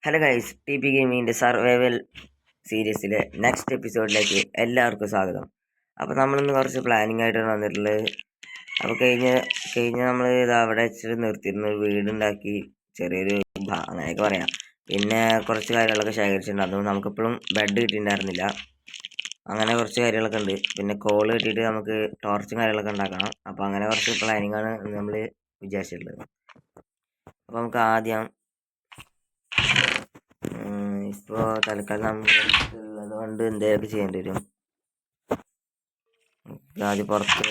Hello guys, T P ഗെയിമിൻ്റെ survival സീരീസിലെ next എപ്പിസോഡിലേക്ക് എല്ലാവർക്കും സ്വാഗതം. അപ്പോൾ നമ്മളിന്ന് കുറച്ച് പ്ലാനിങ് ആയിട്ടാണ് വന്നിട്ടുള്ളത്. അപ്പോൾ കഴിഞ്ഞ നമ്മൾ ഇത് അവിടെ വെച്ചിട്ട് നിർത്തിയിരുന്നു, വീടുണ്ടാക്കി ചെറിയൊരു അങ്ങനെയൊക്കെ പറയാം. പിന്നെ കുറച്ച് കാര്യങ്ങളൊക്കെ ശേഖരിച്ചിട്ടുണ്ട്. അതുകൊണ്ട് നമുക്കിപ്പോഴും ബെഡ് കിട്ടിയിട്ടുണ്ടായിരുന്നില്ല. അങ്ങനെ കുറച്ച് കാര്യങ്ങളൊക്കെ ഉണ്ട്. പിന്നെ കോൾ കിട്ടിയിട്ട് നമുക്ക് ടോർച്ചും കാര്യങ്ങളൊക്കെ ഉണ്ടാക്കണം. അപ്പോൾ അങ്ങനെ കുറച്ച് പ്ലാനിങ് ആണ് നമ്മൾ വിചാരിച്ചിട്ടുള്ളത്. അപ്പോൾ നമുക്ക് ആദ്യം ഇപ്പോൾ തൽക്കാലം നമ്മളുള്ളത് കൊണ്ട് എന്തെങ്കിലുമൊക്കെ ചെയ്യേണ്ടി വരും. ആദ്യം പുറത്ത്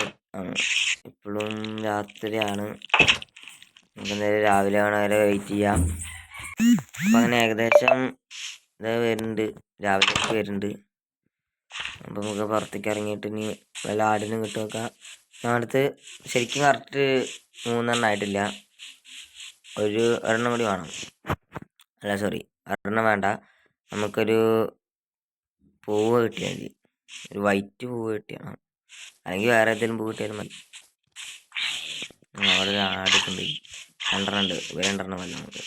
ഇപ്പോഴും രാത്രിയാണ്, നമുക്ക് എന്തായാലും രാവിലെ വരെ വെയിറ്റ് ചെയ്യാം. അപ്പം അങ്ങനെ ഏകദേശം ഇത് വരുന്നുണ്ട്, രാവിലെ വരുന്നുണ്ട്. അപ്പം നമുക്ക് പുറത്തേക്ക് ഇറങ്ങിയിട്ട് ഇനി വല്ല ആടിനും കിട്ടും നോക്കാം. ഞങ്ങളടുത്ത് ശരിക്കും കറക്റ്റ് 3 ആയിട്ടില്ല, ഒരെണ്ണം കൂടി വേണം. അല്ല സോറി, ഒരെണ്ണം വേണ്ട, നമുക്കൊരു പൂവ് കിട്ടിയാൽ മതി. ഒരു വൈറ്റ് പൂവ് കിട്ടിയാണ്, അല്ലെങ്കിൽ വേറെ ഏതെങ്കിലും പൂവ് കിട്ടിയാലും മതി. അവിടെ ഒരു ആടൊക്കെ ഉണ്ട്, 2 ഉണ്ട്, 2 മതി നമുക്ക്.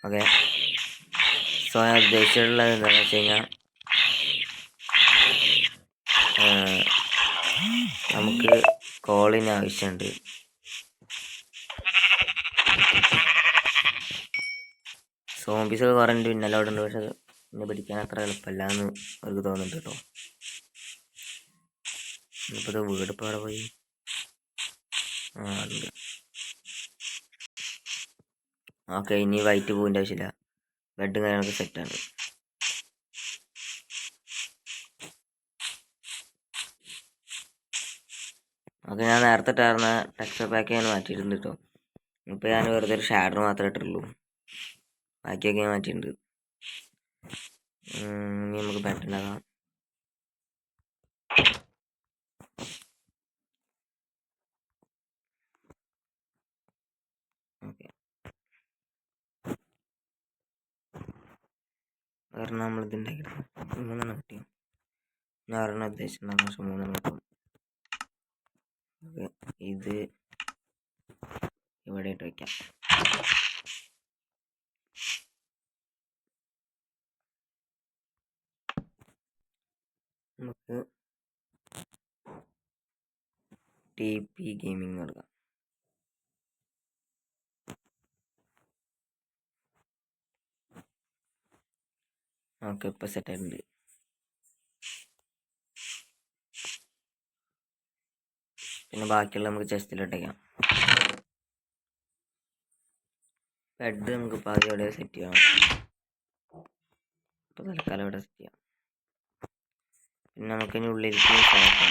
ഓക്കെ, സോ ഞാൻ ഉദ്ദേശിച്ചിട്ടുള്ളത് എന്താണെന്ന് വെച്ച് കഴിഞ്ഞാൽ നമുക്ക് കോളിന് ആവശ്യമുണ്ട്. സോംബീസൊക്കെ കുറേ ഉണ്ട്, പിന്നലോടെ ഉണ്ട്. പക്ഷെ എന്നെ പിടിക്കാൻ അത്ര എളുപ്പമല്ല എന്ന് അവർക്ക് തോന്നുന്നുണ്ട് കേട്ടോ. ഇപ്പോൾ വീട് ഇപ്പോൾ അവിടെ പോയി ഉണ്ട്. ഓക്കെ, ഇനി വൈറ്റ് പൂവിൻ്റെ ആവശ്യമില്ല, ബെഡും കാര്യങ്ങളൊക്കെ സെറ്റാണ്. ഓക്കെ, ഞാൻ നേരത്തെ ഇട്ടായിരുന്ന ടെക്സ്ചർ പാക്ക് ഞാൻ മാറ്റിയിട്ടുണ്ട് കേട്ടോ. ഇപ്പോൾ ഞാൻ വെറുതെ ഒരു ഷാഡർ മാത്രമേ ഇട്ടുള്ളൂ, ബാക്കിയൊക്കെ ഞാൻ മാറ്റിയിട്ടുണ്ട്. ഇനി നമുക്ക് ബെഡുണ്ടാകാം. ഓക്കെ, കാരണം നമ്മളിത് ഉണ്ടാക്കിയിട്ട് 3 കിട്ടി. ഞാൻ 6 ഉദ്ദേശിച്ചിട്ടുണ്ടാകും, പക്ഷെ 3 കിട്ടും. ഓക്കെ, ഇത് ഇവിടെ ഇട്ട് വയ്ക്കാം. നമുക്ക് ടി പി ഗെയിമിംഗ് കൊടുക്കാം. ഓക്കെ, ഇപ്പോൾ സെറ്റായിട്ടുണ്ട്. പിന്നെ ബാക്കിയുള്ള നമുക്ക് ചെസ്റ്റിലിട്ടേക്കാം. ബെഡ് നമുക്ക് ഇപ്പോൾ ആദ്യം ഇവിടെ സെറ്റ് ചെയ്യണം. ഇപ്പോൾ തൽക്കാലം ഇവിടെ സെറ്റ് ചെയ്യാം. പിന്നെ നമുക്കിനി ഉള്ളിലേക്ക് കയറ്റാം.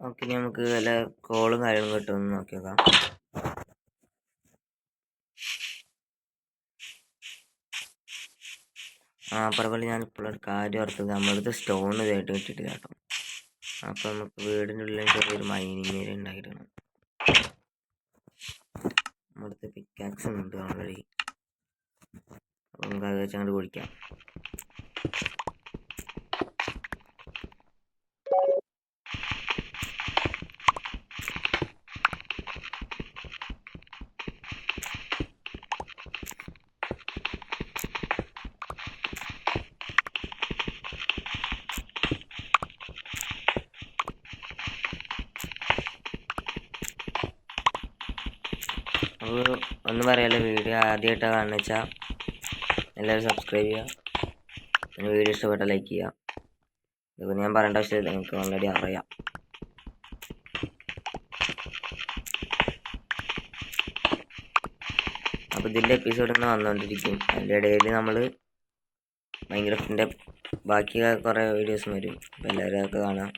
ഓക്കെ, ഇനി നമുക്ക് വല്ല കോളും കാര്യങ്ങളും കിട്ടുമെന്ന് നോക്കി നോക്കാം. അതുപോലെ ഞാൻ ഇപ്പോഴൊരു കാര്യം ഓർത്തത്, നമ്മളടുത്ത് സ്റ്റോൺ ഇതായിട്ട് കിട്ടിയിട്ടില്ല കേട്ടോ. അപ്പോൾ നമുക്ക് വീടിൻ്റെ ഉള്ളിൽ ചെറിയൊരു മൈനിങ് ഏരിയ ഉണ്ടാക്കിയിട്ടാണ്. നമ്മുടെ പിക്കാക്സ് ഉണ്ട് ഓൾറെഡി, അപ്പോൾ നമുക്ക് അത് വെച്ച് അങ്ങോട്ട് കുടിക്കാം. അപ്പോൾ ഒന്നും പറയാമല്ലോ, വീഡിയോ ആദ്യമായിട്ടാണ് കാണുന്നത് വെച്ചാൽ എല്ലാവരും സബ്സ്ക്രൈബ് ചെയ്യുക. പിന്നെ വീഡിയോ ഇഷ്ടപ്പെട്ടാൽ ലൈക്ക് ചെയ്യുക. ഇതൊക്കെ ഞാൻ പറയേണ്ട ആവശ്യമില്ല, നിങ്ങൾക്ക് ഓൾറെഡി അറിയാം. അപ്പോൾ ഇതിൻ്റെ എപ്പിസോഡ് ഇങ്ങനെ വന്നുകൊണ്ടിരിക്കും. അതിൻ്റെ ഇടയിൽ നമ്മൾ മൈൻക്രാഫ്റ്റിൻ്റെ ബാക്കി കുറേ വീഡിയോസും വരും. അപ്പോൾ എല്ലാവരും അതൊക്കെ കാണാം.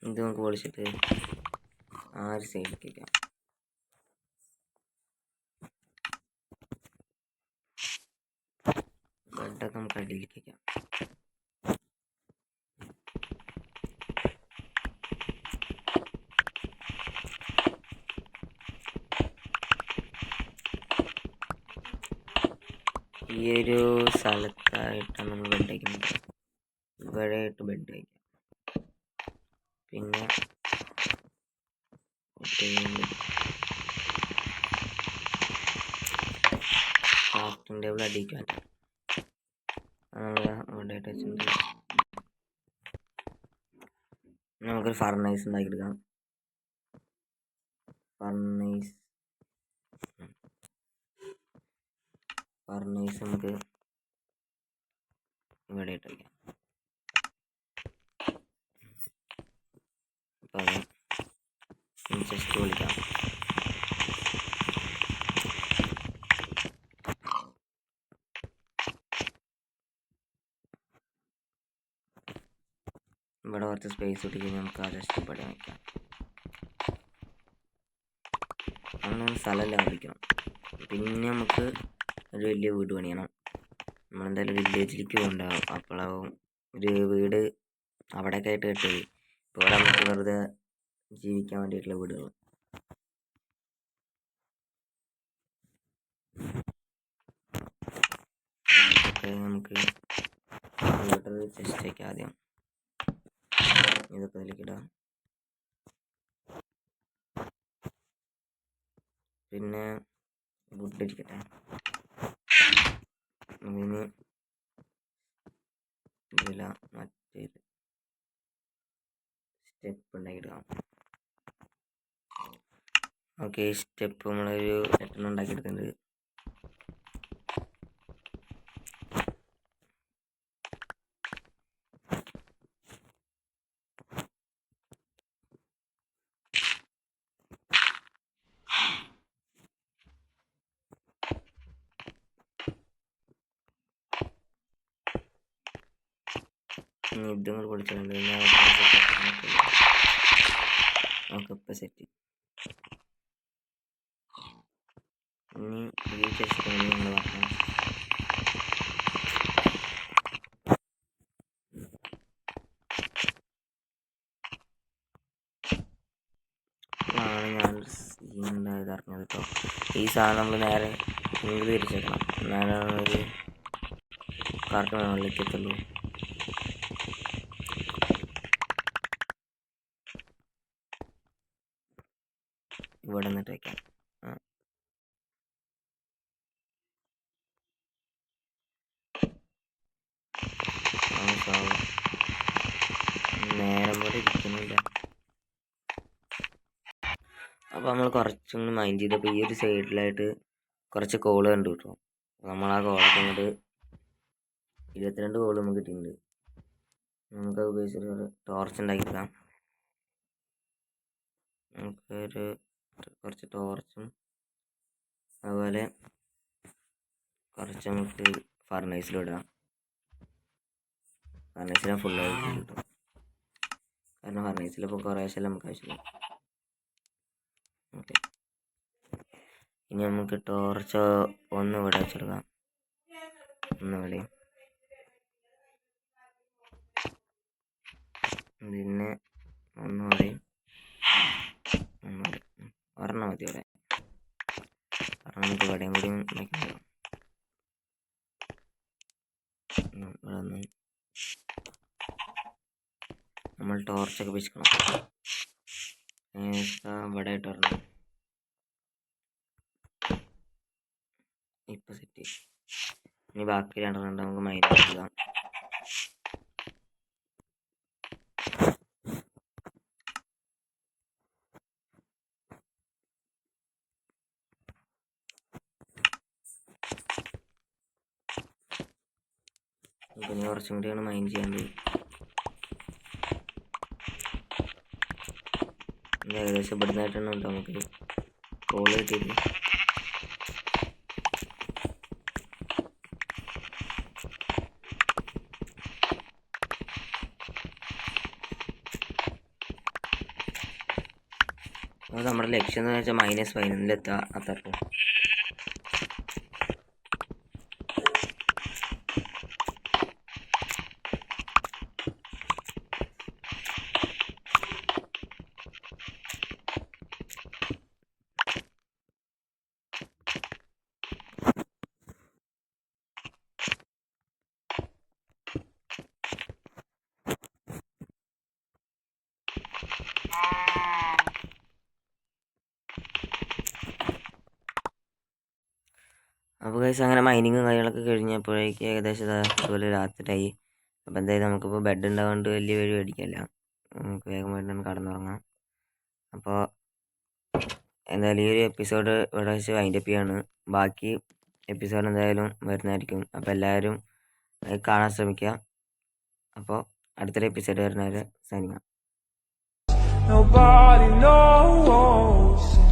ഇത് നമുക്ക് പൊളിച്ചിട്ട് ആ ഒരു സൈഡിലേക്ക് വയ്ക്കാം. ബെഡൊക്കെ നമുക്ക് അടിയിലേക്ക് വയ്ക്കാം. ഈ ഒരു സ്ഥലത്തായിട്ടാണ് നമ്മൾ ബെഡ് വയ്ക്കുന്നത്. ഇവിടെ ആയിട്ട് ബെഡ് വയ്ക്കാം. പിന്നെ ക്രാഫ്റ്റിംഗ് ടേബിൾ അടിക്കാൻ നമ്മൾ ഇവിടെ ആയിട്ട് വെച്ചിട്ടുണ്ട്. നമുക്കൊരു ഫർണൈസ് ഉണ്ടാക്കിയെടുക്കാം. ഫർണൈസ് നമുക്ക് ഇവിടെ ഇട്ട് വയ്ക്കാം. അപ്പം അത് ജസ്റ്റ് വിളിക്കാം. ഇവിടെ കുറച്ച് സ്പേസ് ഇട്ട് കഴിഞ്ഞാൽ നമുക്ക് ആ ജസ്റ്റ് ഇവിടെ വയ്ക്കാം. അങ്ങനെ സ്ഥലം ലാഭിക്കണം. പിന്നെ നമുക്ക് ഒരു വലിയ വീട് പണിയണം. നമ്മളെന്തായാലും വില്ലേജിലേക്ക് കൊണ്ടുപോകും. അപ്പോഴാവും ഒരു വീട് അവിടെയൊക്കെ ആയിട്ട് കിട്ടുന്നത്. ഇപ്പോൾ ഇവിടെ നമുക്ക് വെറുതെ ജീവിക്കാൻ വേണ്ടിയിട്ടുള്ള വീടുകൾ. നമുക്ക് കമ്പ്യൂട്ടർ ചെസ്റ്റ് വയ്ക്കാം. ആദ്യം ഇതൊക്കെ അതിലേക്ക് ഇടാം. പിന്നെ വുഡ് ഇരിക്കട്ടെ. അതിന് ഇതില മറ്റേത് സ്റ്റെപ്പ് ഉണ്ടാക്കിയെടുക്കാം. ഓക്കെ, സ്റ്റെപ്പ് നമ്മളൊരു 8 ഉണ്ടാക്കിയെടുക്കുന്നുണ്ട്. ഇതും കൂടെ പൊളിച്ചിട്ടുണ്ട്. ഓക്കെ, ഇപ്പം സെറ്റ്. ഇനി ഈ ചെസ്റ്റ് നമ്മൾ പറഞ്ഞു. ഞാൻ സീനുണ്ടായത് അറിഞ്ഞത് കേട്ടോ. ഈ സാധനം നമ്മൾ നേരെ ഇങ്ങോട്ട് തിരിച്ചേക്കണം. എന്നാലാണ് ഒരു കറക്റ്റ് മുകളിലേക്ക് എത്തുള്ളൂ. ഇവിടെ നിന്നിട്ട് വയ്ക്കാം. നേരം പോലെ ഇരിക്കുന്നില്ല. അപ്പോൾ നമ്മൾ കുറച്ചും കൂടി മൈൻഡ് ചെയ്തപ്പോൾ ഈ ഒരു സൈഡിലായിട്ട് കുറച്ച് കോള് കണ്ടു കിട്ടും. നമ്മൾ ആ കോളൊക്കെ ഇങ്ങോട്ട് 22 കോള് നമുക്ക് കിട്ടിയിട്ടുണ്ട്. നമുക്കത് ഉപയോഗിച്ചിട്ട് ടോർച്ച് ഉണ്ടാക്കിയെടുക്കാം. നമുക്കൊരു കുറച്ച് ടോർച്ചും അതുപോലെ കുറച്ച് നമുക്ക് ഫർണൈസിലിടാം. ഫർണൈസിനെ ഫുള്ളായിട്ട് കിട്ടും. കാരണം ഫർണൈസിലിപ്പോൾ കുറേശ്ശെ നമുക്ക് ആവശ്യമില്ല. ഓക്കെ, ഇനി നമുക്ക് ടോർച്ച് ഒന്ന് ഇവിടെ വെച്ചെടുക്കാം. ഒന്നിവിടെ, പിന്നെ ഒന്നുകൂടി ഒരെണ്ണം മതി. ഇവിടെ ഒരെണ്ണം നമുക്ക് ഇവിടെയും കൂടി വയ്ക്കണം. ഇവിടെ ഒന്ന് നമ്മൾ ടോർച്ചൊക്കെ വെച്ചിക്കണം. ഇവിടെ ആയിട്ട് ഒരെണ്ണം ഇപ്പം സെറ്റ്. ഇനി ബാക്കി 2 നമുക്ക് മൈൻഡ് എടുക്കാം. പിന്നെ കുറച്ചും കൂടിയാണ് മൈൻഡ് ചെയ്യേണ്ടത്. ഏകദേശം ഇവിടുന്നായിട്ടാണ് കേട്ടോ നമുക്ക് കോള് കിട്ടിയത്. അപ്പോൾ നമ്മുടെ ലക്ഷ്യം എന്ന് വെച്ചാൽ -11 അത്രക്കും. അപ്പോൾ ഗൈസ് അങ്ങനെ മൈനിങ്ങും കാര്യങ്ങളൊക്കെ കഴിഞ്ഞപ്പോഴേക്ക് ഏകദേശം അതുപോലെ രാത്രിയായി. അപ്പോൾ എന്തായാലും നമുക്കിപ്പോൾ ബെഡ് ഉണ്ടാകൊണ്ട് വലിയ വഴി മേടിക്കില്ല, നമുക്ക് വേഗമായിട്ട് കടന്നുറങ്ങാം. അപ്പോൾ എന്തായാലും ഈ ഒരു എപ്പിസോഡ് ഇവിടെ വെച്ച് വൈൻഡപ്പ് ചെയ്യാണ്. ബാക്കി എപ്പിസോഡ് എന്തായാലും വരുന്നതായിരിക്കും. അപ്പോൾ എല്ലാവരും കാണാൻ ശ്രമിക്കുക. അപ്പോൾ അടുത്തൊരു എപ്പിസോഡ് വരുന്നവരെ സൈനിങ് ഔട്ട്.